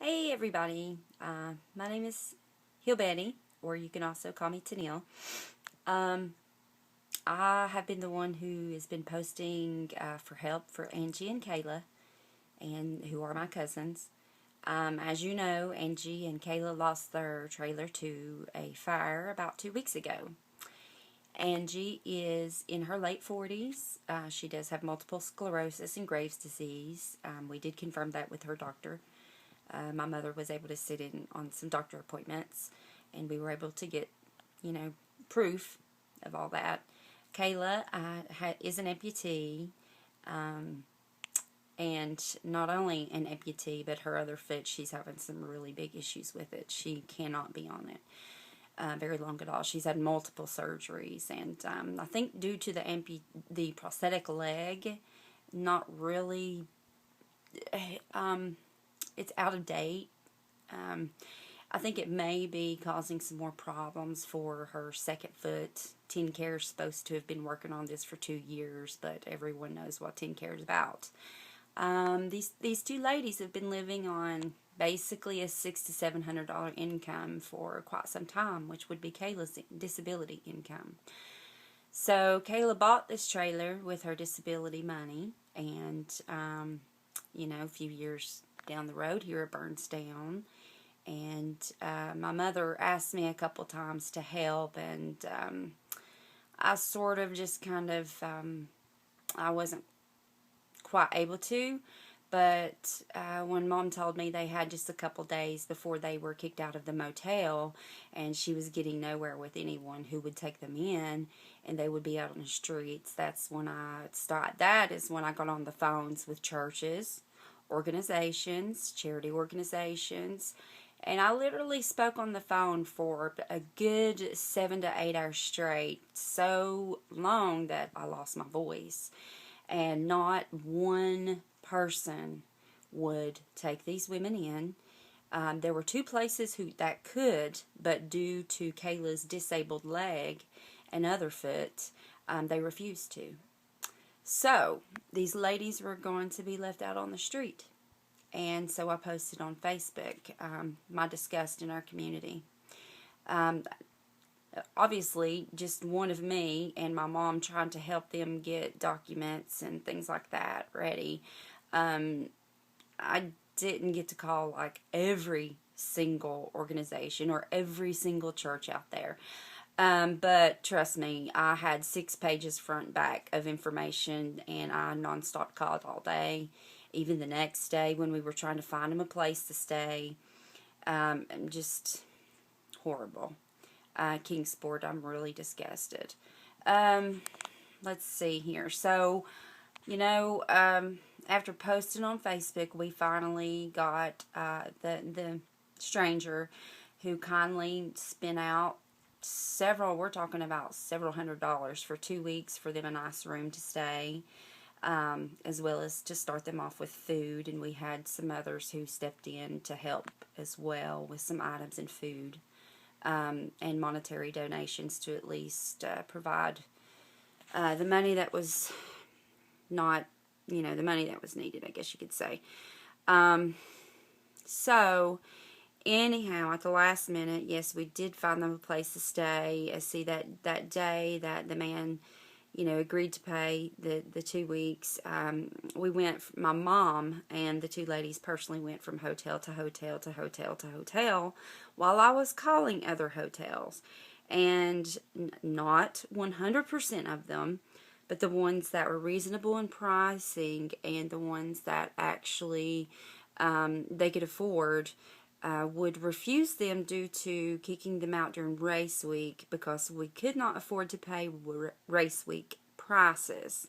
Hey everybody, my name is Betty, or you can also call me Tennille. Um, I have been the one who has been posting for help for Angie and Kayla, and who are my cousins. As you know, Angie and Kayla lost their trailer to a fire about 2 weeks ago. Angie is in her late 40s. She does have multiple sclerosis and Graves' disease. We did confirm that with her doctor. My mother was able to sit in on some doctor appointments, and we were able to get, proof of all that. Kayla is an amputee, and not only an amputee, but her other foot, she's having some really big issues with it. She cannot be on it very long at all. She's had multiple surgeries, and I think due to the prosthetic leg, not really, it's out of date. I think it may be causing some more problems for her second foot. TennCare is supposed to have been working on this for 2 years, but everyone knows what TennCare is about. These two ladies have been living on basically a $600 to $700 income for quite some time, which would be Kayla's disability income. So Kayla bought this trailer with her disability money, and a few years down the road here it burns down. And my mother asked me a couple times to help, and I sort of just kind of, I wasn't quite able to. But when Mom told me they had just a couple days before they were kicked out of the motel, and she was getting nowhere with anyone who would take them in, and they would be out on the streets, that's when I started. That is when I got on the phones with churches, organizations, charity organizations, and I literally spoke on the phone for a good 7 to 8 hours straight, so long that I lost my voice. And not one person would take these women in. There were two places that could, but due to Kayla's disabled leg and other foot, they refused to. So these ladies were going to be left out on the street. And so I posted on Facebook my disgust in our community. Obviously, just one of me and my mom trying to help them get documents and things like that ready. I didn't get to call like every single organization or every single church out there. But trust me, I had 6 pages front and back of information, and I nonstop called all day. Even the next day when we were trying to find them a place to stay. Just horrible. Kingsport, I'm really disgusted. Let's see here. So, after posting on Facebook, we finally got the stranger who kindly spent out we're talking about several $100s for 2 weeks for them a nice room to stay. As well as to start them off with food, and we had some others who stepped in to help as well with some items and food, and monetary donations to at least provide the money that was not, the money that was needed, I guess you could say. So, anyhow, at the last minute, yes, we did find them a place to stay. I see that day that the man agreed to pay the 2 weeks. We went, my mom and the two ladies personally went from hotel to hotel to hotel to hotel while I was calling other hotels. And not 100% of them, but the ones that were reasonable in pricing and the ones that actually they could afford, would refuse them due to kicking them out during race week because we could not afford to pay race week prices.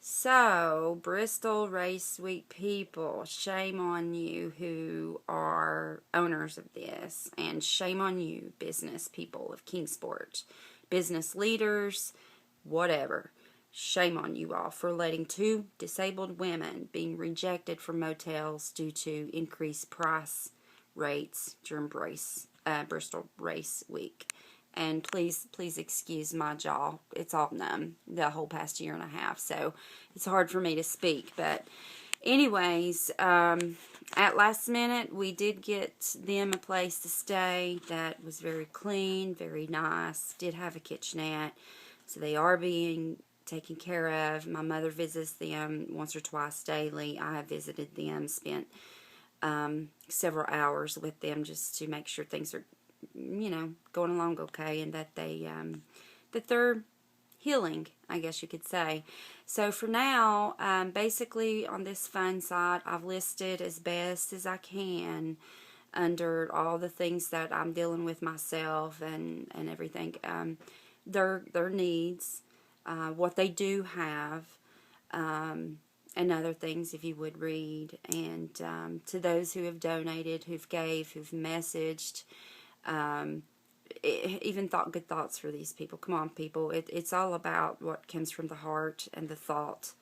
So, Bristol race week people, shame on you who are owners of this, and shame on you business people of Kingsport, business leaders, whatever. Shame on you all for letting 2 disabled women being rejected from motels due to increased price rates during Bristol race week. And please excuse my jaw. It's all numb the whole past year and a half, so it's hard for me to speak. But anyways, At last minute, we did get them a place to stay that was very clean, very nice, did have a kitchenette, so they are being taken care of. My mother visits them once or twice daily. I have visited them, spent several hours with them just to make sure things are, going along okay, and that they're healing, I guess you could say. So for now, basically on this fund site, I've listed as best as I can under all the things that I'm dealing with myself and everything, their needs, what they do have, and other things if you would read. And to those who have donated, who've gave, who've messaged, even thought good thoughts for these people. Come on, people. It's all about what comes from the heart and the thought.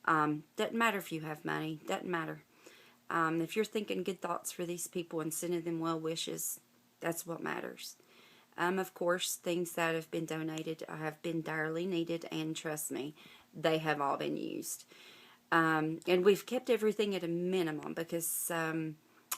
Doesn't matter if you have money. Doesn't matter. If you're thinking good thoughts for these people and sending them well wishes, that's what matters. Of course, things that have been donated have been direly needed, and trust me, they have all been used. And we've kept everything at a minimum because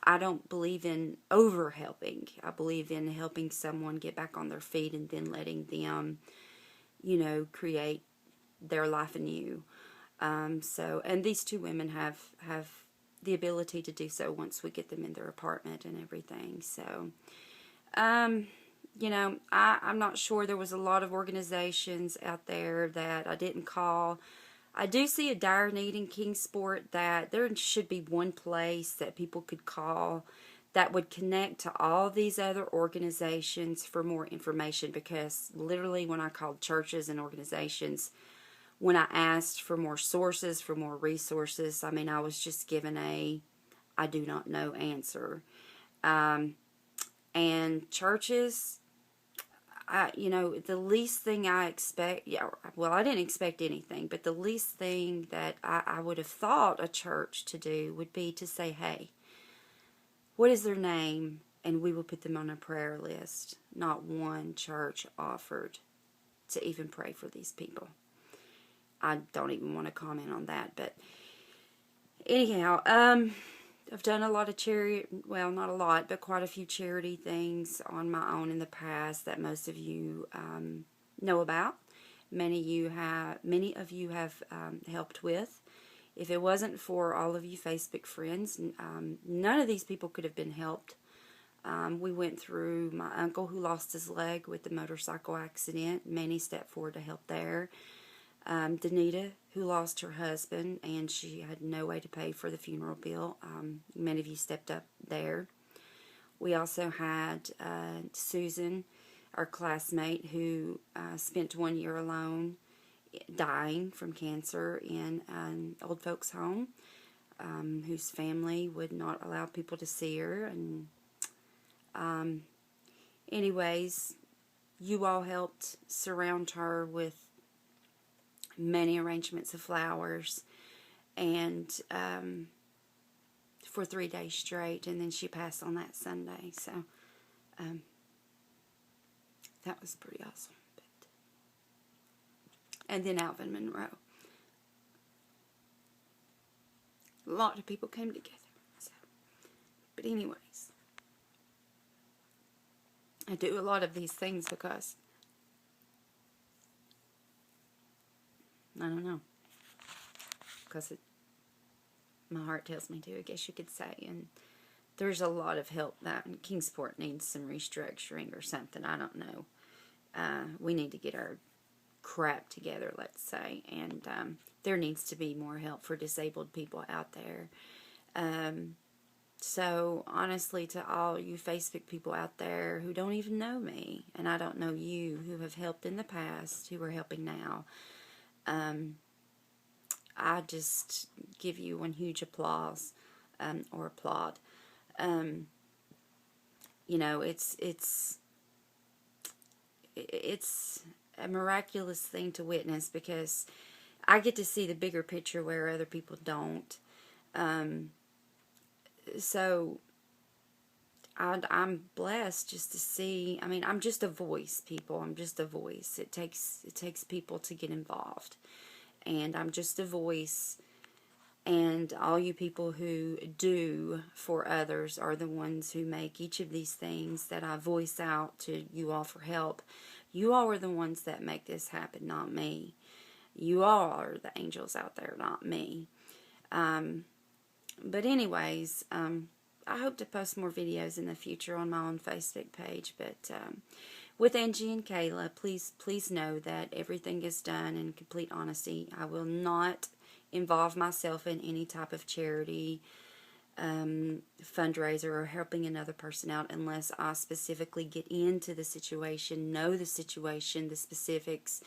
I don't believe in over-helping. I believe in helping someone get back on their feet and then letting them, create their life anew. And these two women have the ability to do so once we get them in their apartment and everything. So, I'm not sure. There was a lot of organizations out there that I didn't call. I do see a dire need in Kingsport that there should be one place that people could call that would connect to all these other organizations for more information, because literally when I called churches and organizations, when I asked for more sources, for more resources, I was just given a I do not know answer. And churches, the least thing I expect, I didn't expect anything, but the least thing that I would have thought a church to do would be to say, hey, what is their name? And we will put them on a prayer list. Not one church offered to even pray for these people. I don't even want to comment on that, but anyhow, I've done a lot of charity, well, not a lot, but quite a few charity things on my own in the past that most of you know about. Many of you have helped with. If it wasn't for all of you Facebook friends, none of these people could have been helped. We went through my uncle who lost his leg with the motorcycle accident. Manny stepped forward to help there. Danita, who lost her husband, and she had no way to pay for the funeral bill. Many of you stepped up there. We also had Susan, our classmate, who spent 1 year alone, dying from cancer in an old folks' home, whose family would not allow people to see her. And anyways, you all helped surround her with many arrangements of flowers, and for 3 days straight, and then she passed on that Sunday. So that was pretty awesome. And then Alvin Monroe. A lot of people came together. So. But anyways, I do a lot of these things because I don't know. Because my heart tells me to, I guess you could say. And there's a lot of help that Kingsport needs some restructuring or something. I don't know. We need to get our crap together, let's say. And there needs to be more help for disabled people out there. So, honestly, to all you Facebook people out there who don't even know me, and I don't know you, who have helped in the past, who are helping now, I just give you one huge applause, or applaud. It's a miraculous thing to witness, because I get to see the bigger picture where other people don't. So I'm blessed just to see. I'm just a voice, people. I'm just a voice. It takes people to get involved, and I'm just a voice. And all you people who do for others are the ones who make each of these things that I voice out to you all for help. You all are the ones that make this happen, not me. You all are the angels out there, not me. But anyways, I hope to post more videos in the future on my own Facebook page. But with Angie and Kayla, please know that everything is done in complete honesty. I will not involve myself in any type of charity, fundraiser, or helping another person out unless I specifically get into the situation, know the situation, the specifics,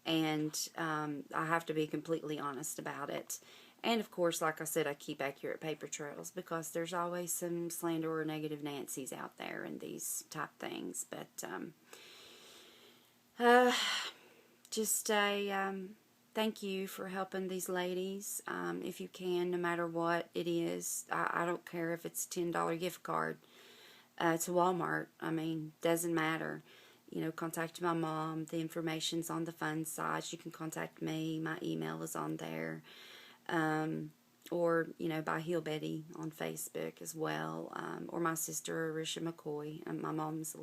and I have to be completely honest about it. And of course, like I said, I keep accurate paper trails because there's always some slander or negative Nancy's out there in these type things. But just a thank you for helping these ladies. If you can, no matter what it is, I don't care if it's a $10 gift card to Walmart. I mean, doesn't matter. You know, contact my mom. The information's on the fund side. You can contact me. My email is on there. Or, you know, by Heal Betty on Facebook as well. Or my sister, Arisha McCoy. And my mom's